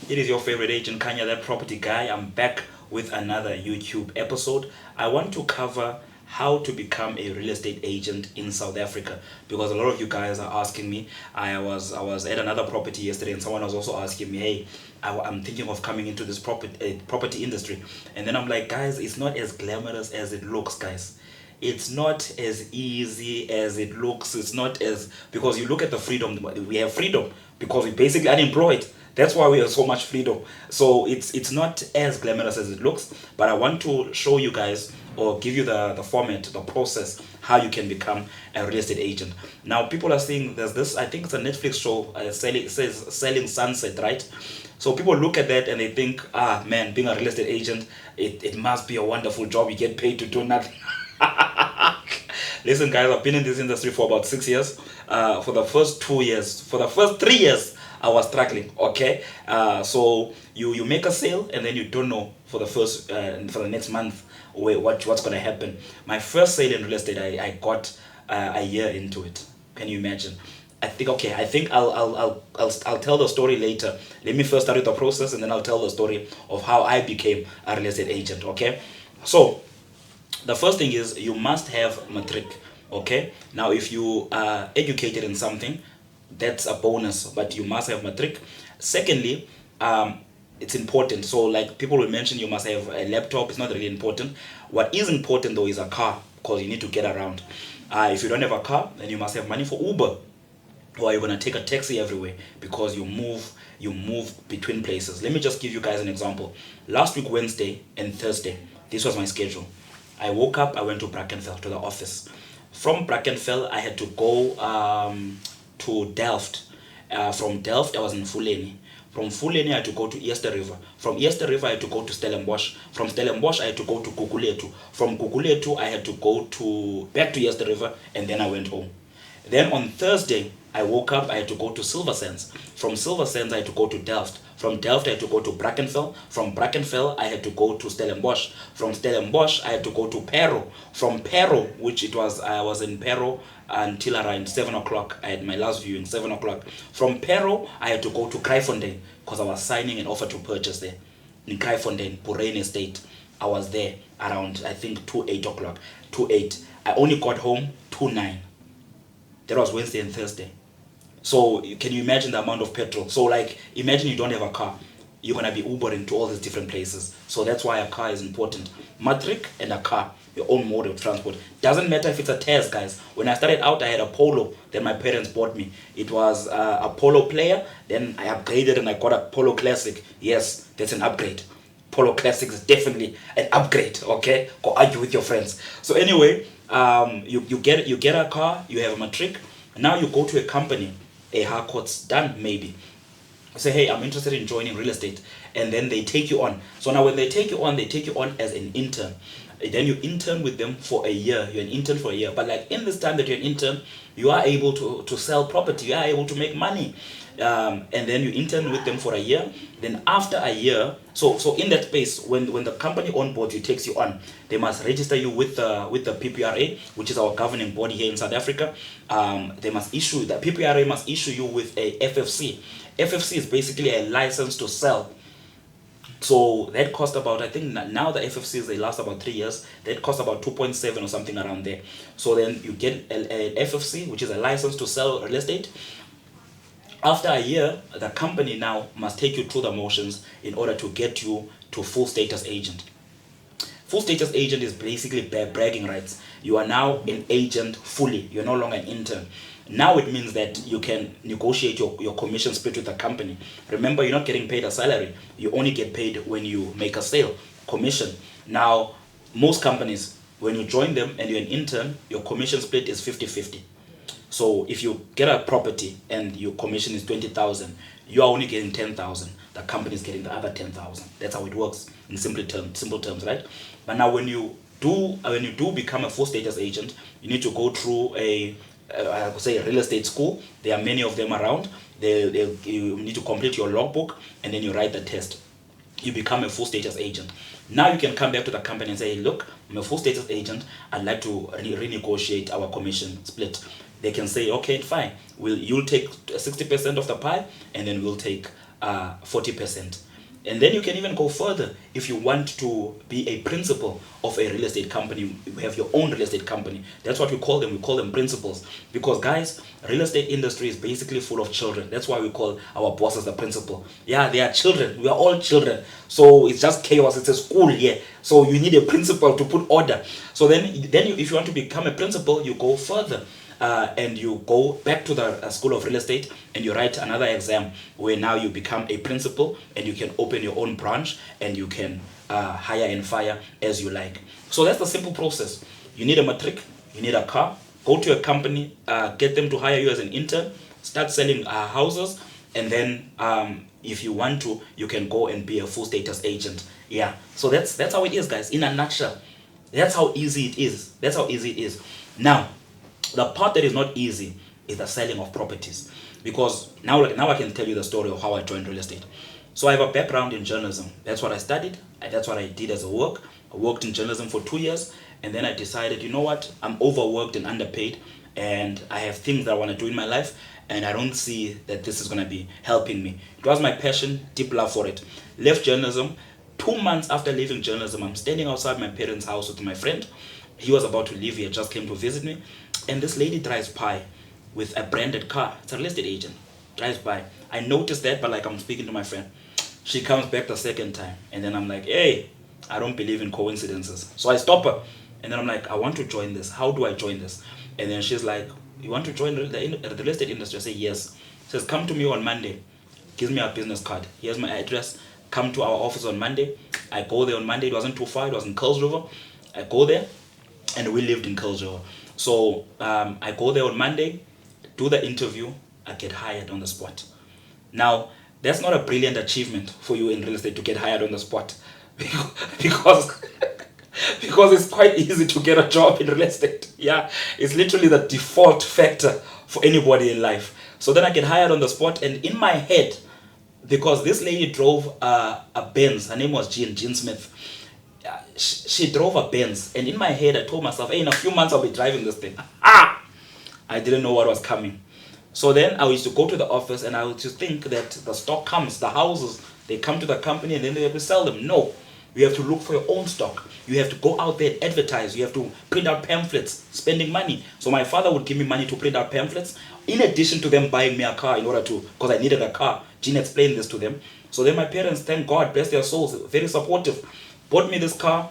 It is your favorite agent, Kanya, that property guy. I'm back with another YouTube episode. I want to cover how to become a real estate agent in South Africa, because a lot of you guys are asking me. I was at another property yesterday, and someone was also asking me, hey, I'm thinking of coming into this property industry. And then I'm like, guys, it's not as glamorous as it looks, guys. It's not as easy as it looks. It's not as, because you look at the freedom. We have freedom because we're basically unemployed. That's why we have so much freedom. So it's not as glamorous as it looks. But I want to show you guys, or give you the format, the process, how you can become a real estate agent. Now people are saying there's this, I think it's a Netflix show, selling sunset, right? So people look at that and they think, ah man, being a real estate agent, it must be a wonderful job. You get paid to do nothing. Listen, guys, I've been in this industry for about 6 years. For the first 2 years, for the first 3 years, I was struggling. Okay, so you make a sale and then you don't know for the next month what's gonna happen. My first sale in real estate, I got a year into it. Can you imagine? I think I'll tell the story later. Let me first start with the process, and then I'll tell the story of how I became a real estate agent. Okay, so the first thing is you must have matric. Okay, now if you are educated in something, that's a bonus, but you must have matric. Secondly, it's important. So like people will mention you must have a laptop. It's not really important. What is important though is a car, because you need to get around. If you don't have a car, then you must have money for Uber, or you're gonna take a taxi everywhere, because you move between places. Let me just give you guys an example. Last week, Wednesday and Thursday, this was my schedule. I woke up, I went to Brackenfell, to the office. From Brackenfell, I had to go to Delft. From Delft, I was in Fuleni. From Fuleni, I had to go to Easter River. From Easter River, I had to go to Stellenbosch. From Stellenbosch, I had to go to Guguletu. From Guguletu, I had to go back to Easter River, and then I went home. Then on Thursday, I woke up, I had to go to Silver Sands. From Silver Sands, I had to go to Delft. From Delft, I had to go to Brackenfell. From Brackenfell, I had to go to Stellenbosch. From Stellenbosch, I had to go to Ppra. From Ppra, I was in Ppra until around 7 o'clock. I had my last viewing, 7 o'clock. From Ppra, I had to go to Kraaifontein, because I was signing an offer to purchase there. In Kraaifontein, Purane Estate. I was there around, I think, 8 o'clock. 8. I only got home 9. That was Wednesday and Thursday. So can you imagine the amount of petrol? So like, imagine you don't have a car. You're going to be Ubering to all these different places. So that's why a car is important. Matric and a car, your own mode of transport. Doesn't matter if it's a Tez, guys. When I started out, I had a Polo that my parents bought me. It was a Polo Player. Then I upgraded and I got a Polo Classic. Yes, that's an upgrade. Polo Classic is definitely an upgrade. Okay, go argue with your friends. So anyway, you get a car, you have a matric. Now you go to a company, a Harcourt's done maybe. You say, hey, I'm interested in joining real estate, and then they take you on. So now when they take you on as an intern. Then you intern with them for a year. You're an intern for a year. But like in this time that you're an intern, you are able to sell property. You are able to make money. And then you intern with them for a year. Then after a year, so in that space, when the company on board you takes you on, they must register you with the Ppra, which is our governing body here in South Africa. The Ppra must issue you with a FFC. FFC is basically a license to sell. So that cost about, I think now the FFCs, they last about 3 years. That cost about 2.7 or something around there. So then you get an FFC, which is a license to sell real estate. After a year, the company now must take you through the motions in order to get you to full status agent. Full status agent is basically bragging rights. You are now an agent fully. You're no longer an intern. Now it means that you can negotiate your commission split with the company. Remember, you're not getting paid a salary. You only get paid when you make a sale, commission. Now, most companies, when you join them and you're an intern, your commission split is 50-50. So if you get a property and your commission is 20,000, you are only getting 10,000. The company is getting the other 10,000. That's how it works in simple terms, right? But now when you do become a full status agent, you need to go through a real estate school. There are many of them around. You need to complete your logbook, and then you write the test. You become a full status agent. Now you can come back to the company and say, look, I'm a full status agent. I'd like to renegotiate our commission split. They can say, okay, fine. You'll take 60% of the pie, and then we'll take 40%. And then you can even go further if you want to be a principal of a real estate company. You have your own real estate company. That's what we call them. We call them principals. Because guys, real estate industry is basically full of children. That's why we call our bosses the principal. Yeah, they are children. We are all children. So it's just chaos. It's a school here. So you need a principal to put order. So then if you want to become a principal, you go further. And you go back to the school of real estate and you write another exam where now you become a principal and you can open your own branch and you can hire and fire as you like. So that's the simple process. You need a matric, you need a car, go to a company, get them to hire you as an intern, start selling houses, and then if you want to, you can go and be a full status agent. Yeah, so that's how it is, guys, in a nutshell. That's how easy it is. That's how easy it is. Now, the part that is not easy is the selling of properties, because now I can tell you the story of how I joined real estate. So I have a background in journalism. That's what I studied. That's what I did as a work. I worked in journalism for 2 years, and then I decided, you know what, I'm overworked and underpaid, and I have things that I want to do in my life, and I don't see that this is going to be helping me. It was my passion, deep love for it. Left journalism. 2 months after leaving journalism, I'm standing outside my parents' house with my friend. He was about to leave. He had just came to visit me. And this lady drives by with a branded car. It's a real estate agent. Drives by. I noticed that, but like I'm speaking to my friend. She comes back the second time. And then I'm like, hey, I don't believe in coincidences. So I stop her. And then I'm like, I want to join this. How do I join this? And then she's like, you want to join the real estate industry? I say, yes. She says, come to me on Monday. Gives me a business card. Here's my address. Come to our office on Monday. I go there on Monday. It wasn't too far. It was in Kuils River. I go there. And we lived in Kuils River. So I go there on Monday, do the interview, I get hired on the spot. Now, that's not a brilliant achievement for you in real estate to get hired on the spot, because it's quite easy to get a job in real estate. Yeah, it's literally the default factor for anybody in life. So then I get hired on the spot, and in my head, because this lady drove a Benz, her name was Jean Smith. She drove a Benz, and in my head I told myself, hey, in a few months I'll be driving this thing. I didn't know what was coming. So then I used to go to the office and I would just think that the stock comes, the houses, they come to the company and then they have to sell them. No, you have to look for your own stock. You have to go out there and advertise. You have to print out pamphlets, spending money. So my father would give me money to print out pamphlets, in addition to them buying me a car in order to, because I needed a car. Jean explained this to them. So then my parents, thank God, bless their souls, very supportive, bought me this car.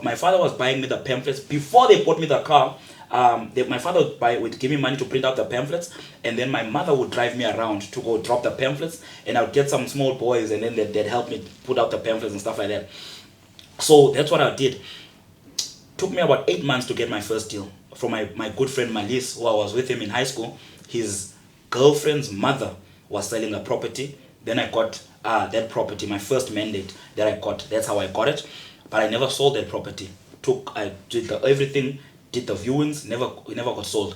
My father was buying me the pamphlets. Before they bought me the car, my father would give me money to print out the pamphlets, and then my mother would drive me around to go drop the pamphlets, and I would get some small boys, and then they'd help me put out the pamphlets and stuff like that. So that's what I did. Took me about 8 months to get my first deal from my good friend Malis, who I was with him in high school. His girlfriend's mother was selling a property. Then I got that property, my first mandate that I got. That's how I got it. But I never sold that property. I did everything, did the viewings, it never got sold.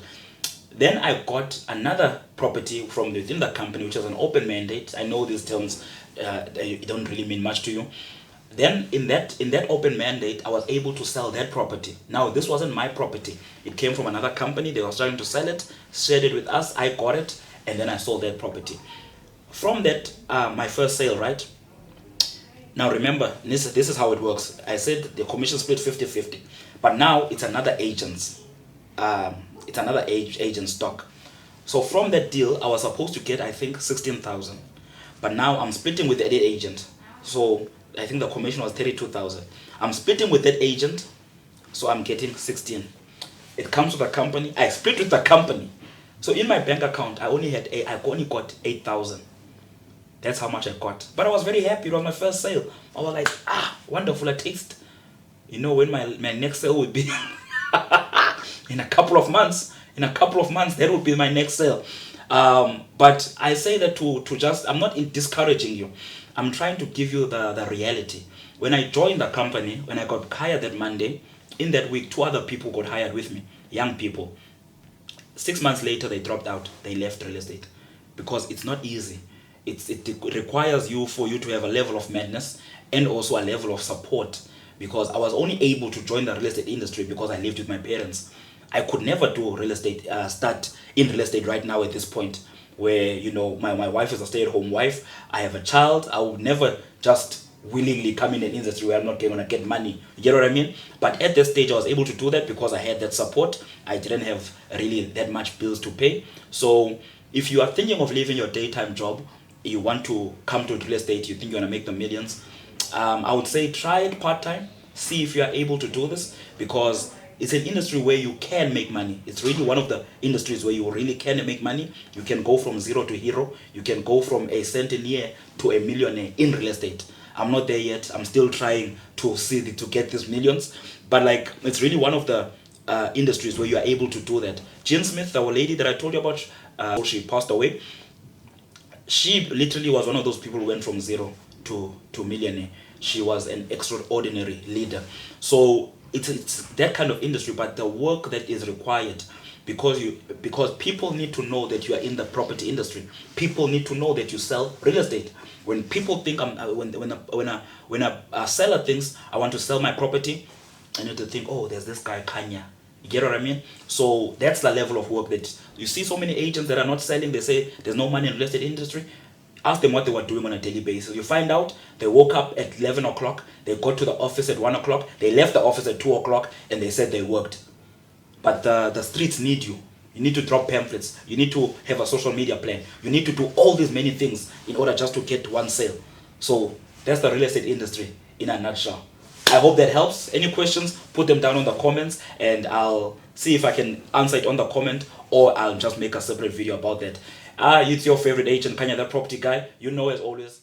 Then I got another property from within the company, which was an open mandate. I know these terms they don't really mean much to you. Then in that open mandate, I was able to sell that property. Now, this wasn't my property. It came from another company. They were starting to sell it, shared it with us. I got it, and then I sold that property. From that, my first sale, right? Now remember, this is how it works. I said the commission split 50-50, but now it's another agent's. It's another agent's stock. So from that deal, I was supposed to get, I think, 16,000, but now I'm splitting with the agent. So I think the commission was 32,000. I'm splitting with that agent, so I'm getting 16. It comes to the company. I split with the company. So in my bank account, I only got 8,000. That's how much I got. But I was very happy. It was my first sale. I was like, wonderful, a taste. You know when my next sale would be in a couple of months. In a couple of months, that would be my next sale. But I say that to just, I'm not discouraging you. I'm trying to give you the reality. When I joined the company, when I got hired that Monday, in that week, 2 other people got hired with me, young people. 6 months later, they dropped out. They left real estate because it's not easy. It requires for you to have a level of madness and also a level of support, because I was only able to join the real estate industry because I lived with my parents. I could never do real estate, start in real estate right now at this point, where, you know, my wife is a stay-at-home wife. I have a child. I would never just willingly come in an industry where I'm not going to get money. You get what I mean? But at this stage, I was able to do that because I had that support. I didn't have really that much bills to pay. So if you are thinking of leaving your daytime job, you want to come to real estate, you think you're going to make the millions, I would say try it part-time. See if you are able to do this, because it's an industry where you can make money. It's really one of the industries where you really can make money. You can go from zero to hero. You can go from a centennial to a millionaire in real estate. I'm not there yet. I'm still trying to to get these millions. But like, it's really one of the industries where you are able to do that. Jen Smith, our lady that I told you about, she passed away. She literally was one of those people who went from zero to millionaire. She was an extraordinary leader. So it's that kind of industry, but the work that is required, because people need to know that you are in the property industry. People need to know that you sell real estate. When people think when a seller thinks I want to sell my property, I need to think, oh, there's this guy Kanya. You get what I mean? So that's the level of work that you see. So many agents that are not selling, they say there's no money in the real estate industry. Ask them what they were doing on a daily basis. You find out they woke up at 11 o'clock, they got to the office at 1 o'clock, they left the office at 2 o'clock, and they said they worked. But the streets need you. You need to drop pamphlets. You need to have a social media plan. You need to do all these many things in order just to get one sale. So that's the real estate industry in a nutshell. I hope that helps. Any questions, put them down in the comments, and I'll see if I can answer it on the comment, or I'll just make a separate video about that. It's your favorite agent, Kanya, the property guy. You know, as always,